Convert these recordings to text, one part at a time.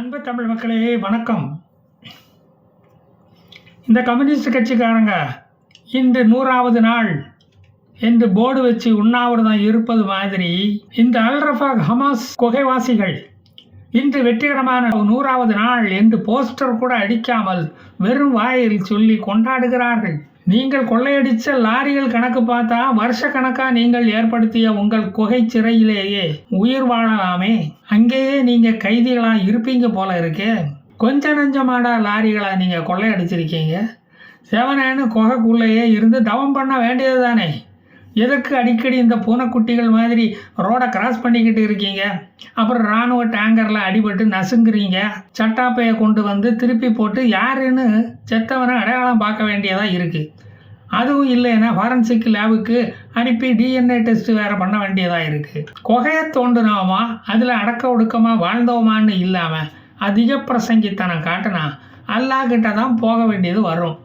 அன்பு தமிழ் மக்களே வணக்கம். இந்த கம்யூனிஸ்ட் கட்சிக்காரங்க இன்று 100வது நாள் என்று போர்டு வச்சு உண்ணாவிரதம் இருப்பது மாதிரி இந்த அல்-ரஃபா ஹமாஸ் குகைவாசிகள் இன்று வெற்றிகரமான 100வது நாள் என்று போஸ்டர் கூட அடிக்காமல் வெறும் வாயில் சொல்லி கொண்டாடுகிறார்கள். நீங்கள் கொள்ளையடித்த லாரிகள் கணக்கு பார்த்தா வருஷ கணக்கா நீங்கள் ஏற்படுத்திய உங்கள் குகை சிறையிலேயே உயிர் வாழலாமே. அங்கேயே நீங்க கைதிகளா இருப்பீங்க போல இருக்கு. கொஞ்ச நஞ்சமாடா லாரிகளா நீங்க கொள்ளையடிச்சிருக்கீங்க. செவனேன்னு குகைக்குள்ளேயே இருந்து தவம் பண்ண வேண்டியது தானே. எதற்கு அடிக்கடி இந்த பூனைக்குட்டிகள் மாதிரி ரோடை கிராஸ் பண்ணிக்கிட்டு இருக்கீங்க? அப்புறம் இராணுவ டேங்கரில் அடிபட்டு நசுங்குறீங்க. சட்டாப்பையை கொண்டு வந்து திருப்பி போட்டு யாருன்னு செத்தவனை அடையாளம் பார்க்க வேண்டியதாக இருக்குது. அதுவும் இல்லைன்னா ஃபாரன்சிக் லேபுக்கு அனுப்பி டிஎன்ஏ டெஸ்ட் வேறு பண்ண வேண்டியதாக இருக்குது. குகையை தோண்டுனோமா அதில் அடக்க ஒடுக்கமாக வாழ்ந்தோமான்னு இல்லாமல் அதிக பிரசங்கித்தனம் காட்டினா அல்லாஹ்கிட்ட தான் போக வேண்டியது வரும்.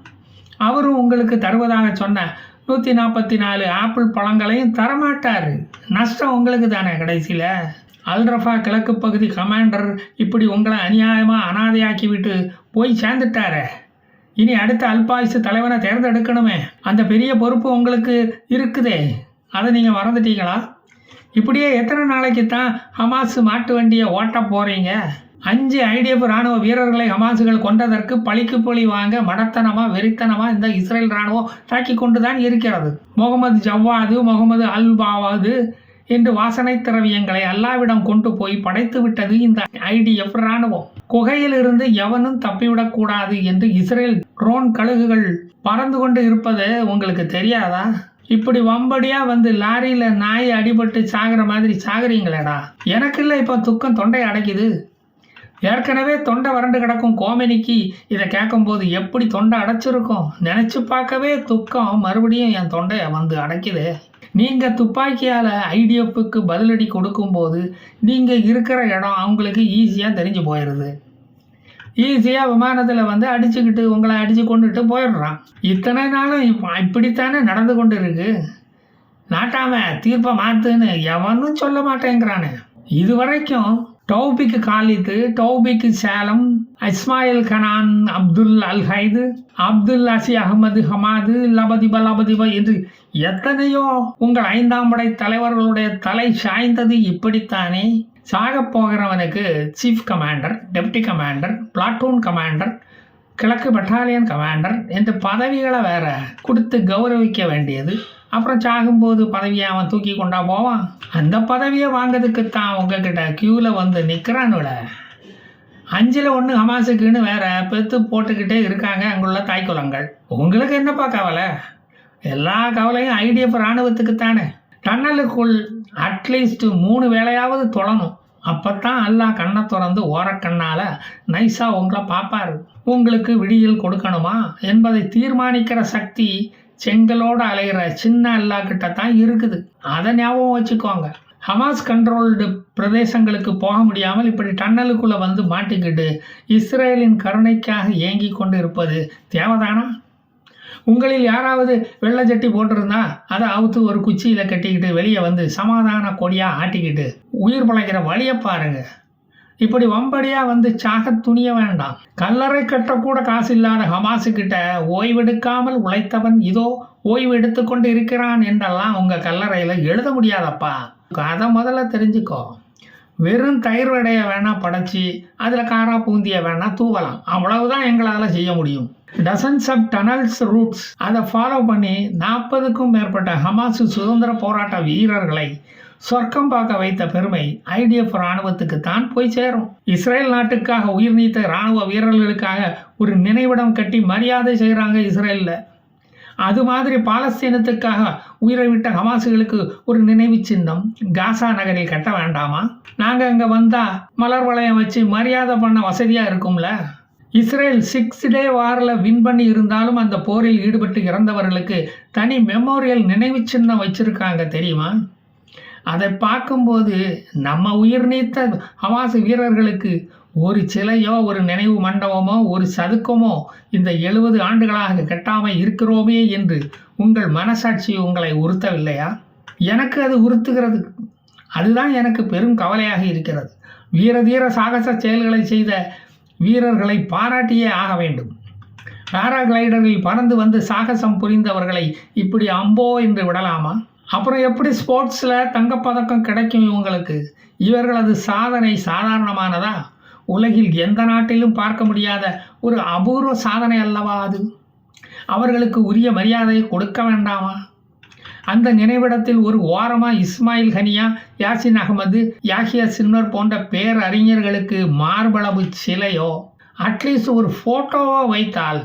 அவரும் உங்களுக்கு தருவதாக சொன்ன 144 ஆப்பிள் பழங்களையும் தரமாட்டார். நஷ்டம் உங்களுக்கு தானே. கடைசியில் அல்-ரஃபா கிழக்கு பகுதி கமாண்டர் இப்படி உங்களை அநியாயமாக அனாதையாக்கி விட்டு போய் சேர்ந்துட்டாரு. இனி அடுத்த அல்பாயுசு தலைவனை தேர்ந்தெடுக்கணுமே. அந்த பெரிய பொறுப்பு உங்களுக்கு இருக்குதே, அதை நீங்கள் மறந்துட்டீங்களா? இப்படியே எத்தனை நாளைக்கு தான் ஹமாஸ் மாட்டு வண்டியை ஓட்ட போகிறீங்க? 5 IDF இராணுவ வீரர்களை ஹமாஸுகள் கொண்டதற்கு பழிக்கு பழி வாங்க மடத்தனமாக வெறித்தனமாக இந்த இஸ்ரேல் இராணுவம் தாக்கி கொண்டு தான் இருக்கிறது. முகமது ஜவ்வாது, முகமது அல்-பாவாது என்று வாசனை திரவியங்களை அல்லாவிடம் கொண்டு போய் படைத்து விட்டது இந்த IDF இராணுவம். குகையிலிருந்து எவனும் தப்பிவிடக்கூடாது என்று இஸ்ரேல் ட்ரோன் கழுகுகள் பறந்து கொண்டு இருப்பது உங்களுக்கு தெரியாதா? இப்படி வம்படியாக வந்து லாரியில் நாய் அடிபட்டு சாகிற மாதிரி சாகுறீங்களேடா. எனக்கு இல்லை இப்போ துக்கம் தொண்டை அடைக்குது. ஏற்கனவே தொண்டை வறண்டு கிடக்கும் கோமெனிக்கு இதை கேட்கும்போது எப்படி தொண்டை அடைச்சிருக்கும் நினச்சி பார்க்கவே துக்கம் மறுபடியும் என் தொண்டையை வந்து அடைக்குது. நீங்கள் துப்பாக்கியால் IDFக்கு பதிலடி கொடுக்கும்போது நீங்கள் இருக்கிற இடம் அவங்களுக்கு ஈஸியாக தெரிஞ்சு போயிடுது. ஈஸியாக விமானத்தில் வந்து அடிச்சுக்கிட்டு உங்களை அடித்து கொண்டுட்டு போயிடுறான். இத்தனை நாளும் இப்படித்தானே நடந்து கொண்டு இருக்கு. நாட்டாம தீர்ப்பை மாற்றுன்னு எவனும் சொல்ல மாட்டேங்கிறானே. இது வரைக்கும் டௌபிக் காலித்து, டௌபிக் சேலம், இஸ்மாயில் கனான், அப்துல் அல்-ஹைது, அப்துல் அசி அகமது ஹமாது, லபதிப என்று எத்தனையோ உங்கள் 5ஆம் படை தலைவர்களுடைய தலை சாய்ந்தது இப்படித்தானே. சாகப் போகிறவனுக்கு chief commander, deputy commander, platoon commander, கிழக்கு பட்டாலியன் கமாண்டர் என்று பதவிகளை வேற கொடுத்து கௌரவிக்க வேண்டியது. அப்புறம் சாகும்போது பதவியை அவன் தூக்கி கொண்டா போவான். அந்த பதவியை வாங்கிறதுக்குத்தான் உங்ககிட்ட க்யூவில் வந்து நிற்கிறானுல. 5ல் 1 ஹமாஸுக்குன்னு வேற பெற்று போட்டுக்கிட்டே இருக்காங்க அங்குள்ள தாய்க்குலங்கள். உங்களுக்கு என்னப்பா கவலை? எல்லா கவலையும் IDF இராணுவத்துக்குத்தானே. டன்னலுக்குள் அட்லீஸ்ட் 3 வேளையாவது தொழணும். அப்போத்தான் அல்லாஹ் கண்ணை திறந்து ஓரக்கண்ணால் நைஸாக உங்களை பார்ப்பார். உங்களுக்கு விடியல் கொடுக்கணுமா என்பதை தீர்மானிக்கிற சக்தி செங்கலோடு அலைகிற சின்ன அல்லாஹ்கிட்ட தான் இருக்குது. அதை ஞாபகம் வச்சுக்கோங்க. ஹமாஸ் கண்ட்ரோல்டு பிரதேசங்களுக்கு போக முடியாமல் இப்படி டன்னலுக்குள்ளே வந்து மாட்டிக்கிட்டு இஸ்ரேலின் கருணைக்காக ஏங்கி கொண்டு இருப்பது தேவைதானா? உங்களில் யாராவது வெள்ளை சட்டி போட்டிருந்தா அதை அவுத்து ஒரு குச்சியில் கட்டிக்கிட்டு வெளியே வந்து சமாதான கொடியாக ஆட்டிக்கிட்டு உயிர் பிழைக்கிற வழியை பாருங்க. இப்படி வம்படியாக வந்து சாக துணிய வேண்டாம். கல்லறை கட்டக்கூட காசு இல்லாத ஹமாஸுக்கிட்ட ஓய்வெடுக்காமல் உழைத்தவன் இதோ ஓய்வு எடுத்துக்கொண்டு இருக்கிறான் என்றெல்லாம் உங்கள் கல்லறையில் எழுத முடியாதப்பா. அதை முதல்ல தெரிஞ்சுக்கோ. வெறும் தயிர் வடையை வேணா படைச்சி அதில் காரா பூந்தியை வேணா தூவலாம். அவ்வளவுதான் எங்களால் செய்ய முடியும். டசன்ஸ் ஆஃப் டனல்ஸ் ரூட்ஸ் அதை ஃபாலோ பண்ணி 40க்கும் மேற்பட்ட ஹமாஸ் சுதந்திர போராட்ட வீரர்களை சொர்க்கம் பார்க்க வைத்த பெருமை IDF இராணுவத்துக்கு தான் போய் சேரும். இஸ்ரேல் நாட்டுக்காக உயிர் நீத்த இராணுவ வீரர்களுக்காக ஒரு நினைவிடம் கட்டி மரியாதை செய்கிறாங்க இஸ்ரேலில். அது மாதிரி பாலஸ்தீனத்துக்காக உயிரை விட்ட ஹமாஸுகளுக்கு ஒரு நினைவு சின்னம் காசா நகரில் கட்ட வேண்டாமா? நாங்கள் அங்கே வந்தால் மலர் வளையம் வச்சு மரியாதை பண்ண வசதியாக இருக்கும்ல. இஸ்ரேல் 6 டே வாரில் வின் பண்ணி இருந்தாலும் அந்த போரில் ஈடுபட்டு இறந்தவர்களுக்கு தனி மெமோரியல் நினைவு சின்னம் வச்சுருக்காங்க தெரியுமா? அதை பார்க்கும்போது நம்ம உயிர் நீத்த ஹமாஸ் வீரர்களுக்கு ஒரு சிலையோ ஒரு நினைவு மண்டபமோ ஒரு சதுக்கமோ இந்த 70 ஆண்டுகளாக கட்டாமல் இருக்கிறோமே என்று உங்கள் மனசாட்சி உங்களை உறுத்தவில்லையா? எனக்கு அது உறுத்துகிறது. அதுதான் எனக்கு பெரும் கவலையாக இருக்கிறது. வீரதீர சாகச செயல்களை செய்த வீரர்களை பாராட்டியே ஆக வேண்டும். பேராகிளைடரில் பறந்து வந்து சாகசம் புரிந்தவர்களை இப்படி அம்போ என்று விடலாமா? அப்புறம் எப்படி ஸ்போர்ட்ஸில் தங்கப்பதக்கம் கிடைக்கும் இவங்களுக்கு? இவர்களது சாதனை சாதாரணமானதா? உலகில் எந்த நாட்டிலும் பார்க்க முடியாத ஒரு அபூர்வ சாதனை அல்லவா அது? அவர்களுக்கு உரிய மரியாதையை கொடுக்க வேண்டாமா? அந்த நினைவிடத்தில் ஒரு ஓரமாக இஸ்மாயில் ஹனியா, யாசின் அகமது, யாஹியா சின்வர் போன்ற பேரறிஞர்களுக்கு மார்பளவு சிலையோ அட்லீஸ்ட் ஒரு ஃபோட்டோவோ வைத்தால்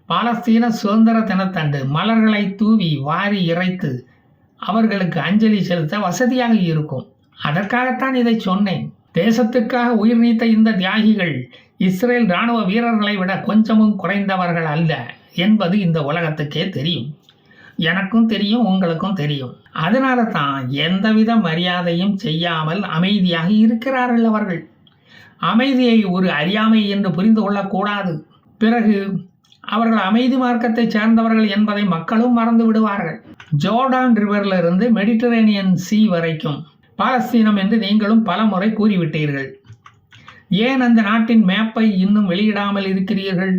பாலஸ்தீன சுதந்திர தினத்தன்று மலர்களை தூவி வாரி இறைத்து அவர்களுக்கு அஞ்சலி செலுத்த வசதியாக இருக்கும். அதற்காகத்தான் இதை சொன்னேன். தேசத்துக்காக உயிர் நீத்த இந்த தியாகிகள் இஸ்ரேல் இராணுவ வீரர்களை விட கொஞ்சமும் குறைந்தவர்கள் அல்ல என்பது இந்த உலகத்துக்கே தெரியும். எனக்கும் தெரியும், உங்களுக்கும் தெரியும். அதனால தான் எந்தவித மரியாதையும் செய்யாமல் அமைதியாக இருக்கிறார்கள் அவர்கள். அமைதியை ஒரு அறியாமை என்று புரிந்து கொள்ளக்கூடாது. பிறகு அவர்கள் அமைதி மார்க்கத்தை சேர்ந்தவர்கள் என்பதை மக்களும் மறந்து விடுவார்கள். ஜோர்டான் ரிவரிலிருந்து மெடிட்டரேனியன் சீ வரைக்கும் பாலஸ்தீனம் என்று நீங்களும் பல முறை கூறிவிட்டீர்கள். ஏன் அந்த நாட்டின் மேப்பை இன்னும் வெளியிடாமல் இருக்கிறீர்கள்?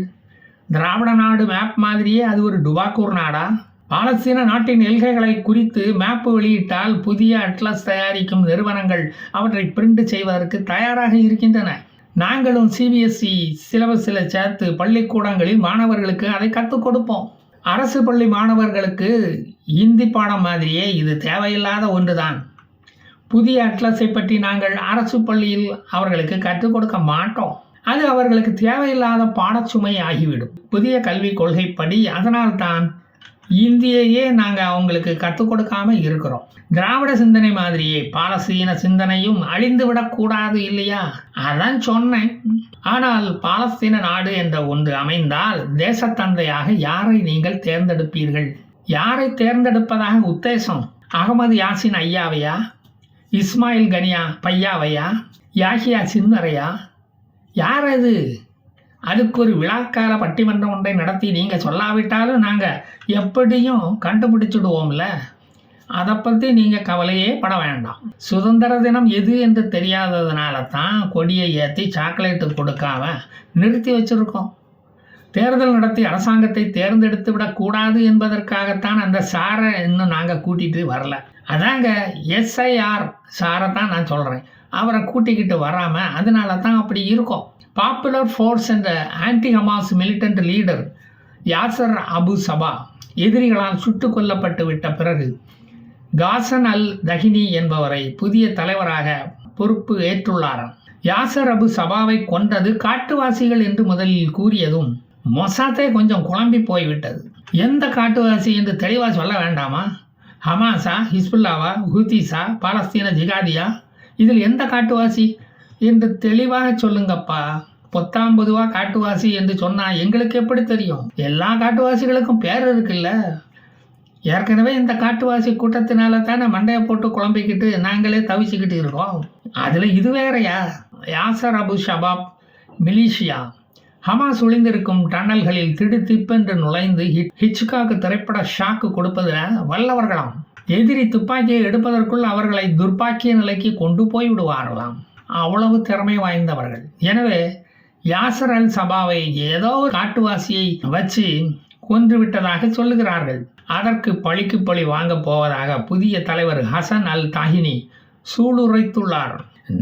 திராவிட நாடு மேப் மாதிரியே அது ஒரு டுபாக்கூர் நாடா? பாலஸ்தீன நாட்டின் எல்கைகளை குறித்து மேப்பு வெளியிட்டால் புதிய அட்லஸ் தயாரிக்கும் நிறுவனங்கள் அவற்றை பிரிண்ட் செய்வதற்கு தயாராக இருக்கின்றன. நாங்களும் சிபிஎஸ்இ சிலபஸில் சேர்த்து பள்ளிக்கூடங்களில் மாணவர்களுக்கு அதை கற்றுக் கொடுப்போம். அரசு பள்ளி மாணவர்களுக்கு இந்தி பாடம் மாதிரியே இது தேவையில்லாத ஒன்றுதான். புதிய அட்லஸை பற்றி நாங்கள் அரசு பள்ளியில் அவர்களுக்கு கற்றுக் கொடுக்க மாட்டோம். அது அவர்களுக்கு தேவையில்லாத பாடச்சுமை ஆகிவிடும் புதிய கல்விக் கொள்கைப்படி. அதனால்தான் இந்தியையே நாங்கள் அவங்களுக்கு கற்றுக் கொடுக்காம இருக்கிறோம். திராவிட சிந்தனை மாதிரியே பாலஸ்தீன சிந்தனையும் அழிந்து விடக்கூடாது இல்லையா? அதான் சொன்னேன். ஆனால் பாலஸ்தீன நாடு என்ற ஒன்று அமைந்தால் தேசத்தந்தையாக யாரை நீங்கள் தேர்ந்தெடுப்பீர்கள்? யாரை தேர்ந்தெடுப்பதாக உத்தேசம்? அகமது யாசின் ஐயாவையா? இஸ்மாயில் கனியா பையாவையா? யாஹியா சின்வரையா? யார் அது? அதுக்கு ஒரு விழாக்கால பட்டிமன்றம் ஒன்றை நடத்தி நீங்கள் சொல்லாவிட்டாலும் நாங்கள் எப்படியும் கண்டுபிடிச்சிடுவோம்ல. அதை பற்றி நீங்கள் கவலையே பட வேண்டாம். சுதந்திர தினம் எது என்று தெரியாததுனால தான் கொடியை ஏற்றி சாக்லேட்டு கொடுக்காம நிறுத்தி வச்சுருக்கோம். தேர்தல் நடத்தி அரசாங்கத்தை தேர்ந்தெடுத்து விடக்கூடாது என்பதற்காகத்தான் அந்த சாரை இன்னும் நாங்கள் கூட்டிகிட்டு வரல. அதாங்க எஸ்ஐஆர் சாரை தான் நான் சொல்கிறேன். அவரை கூட்டிக்கிட்டு வராமல் அதனால தான் அப்படி இருக்கும். பாப்புலர் ஃபோர்ஸ் என்ற anti Hamas militant leader Yasser Abu Saba எதிரிகளால் சுட்டு கொல்லப்பட்டு விட்ட பிறகு காசன் அல் தஹினி என்பவரை புதிய தலைவராக பொறுப்பு ஏற்றுள்ளாராம். யாசர் அபு சபாவை கொண்டது காட்டுவாசிகள் என்று முதலில் கூறியதும் மொசாத்தே கொஞ்சம் குழம்பி போய்விட்டது. எந்த காட்டுவாசி என்று தெளிவாக சொல்ல வேண்டாமா? ஹமாஸா, ஹிஸ்புல்லாவா, ஹூத்திஸா, பாலஸ்தீன ஜிகாதியா? இதில் எந்த காட்டுவாசி என்று தெளிவாக சொல்லுங்கப்பா. பொத்தாம்பதுவாக காட்டுவாசி என்று சொன்னால் எங்களுக்கு எப்படி தெரியும்? எல்லா காட்டுவாசிகளுக்கும் பேர் இருக்குல்ல. ஏற்கனவே இந்த காட்டுவாசி கூட்டத்தினால தானே மண்டையை போட்டு குழம்பிக்கிட்டு நாங்களே தவிச்சுக்கிட்டு இருக்கோம். அதில் இது வேறையா? யாசர் அபு ஷபாப் மிலிஷியா ஹமாஸ் ஒளிந்திருக்கும் டன்னல்களில் திடுதிப்பென்று நுழைந்து ஹிட்ச்காக் திரைப்பட ஷாக்கு கொடுப்பதில் வல்லவர்களாம். எதிரி துப்பாக்கியை எடுப்பதற்குள் அவர்களை துர்ப்பாக்கிய நிலைக்கு கொண்டு போய் விடுவார்களாம். அவ்வளவு திறமை வாய்ந்தவர்கள். எனவே யாசர் அல் சபாவை ஏதோ ஒரு காட்டுவாசியை வச்சு கொன்று விட்டதாக சொல்லுகிறார்கள். அதற்கு பழிக்கு பழி வாங்க போவதாக புதிய தலைவர் ஹசன் அல் தாஹினி சூளுரைத்துள்ளார்.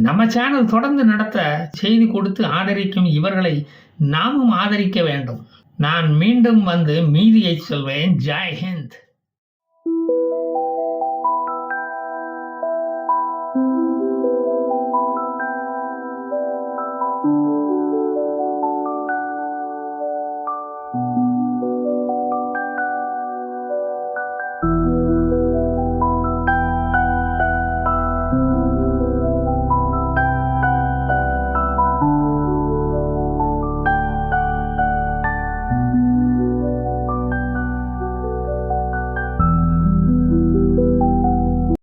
நம்ம சேனல் தொடர்ந்து நடத்த செய்தி கொடுத்து ஆதரிக்கும் இவர்களை நாமும் ஆதரிக்க வேண்டும். நான் மீண்டும் வந்து மீதியை சொல்வேன். ஜெய் ஹிந்த்.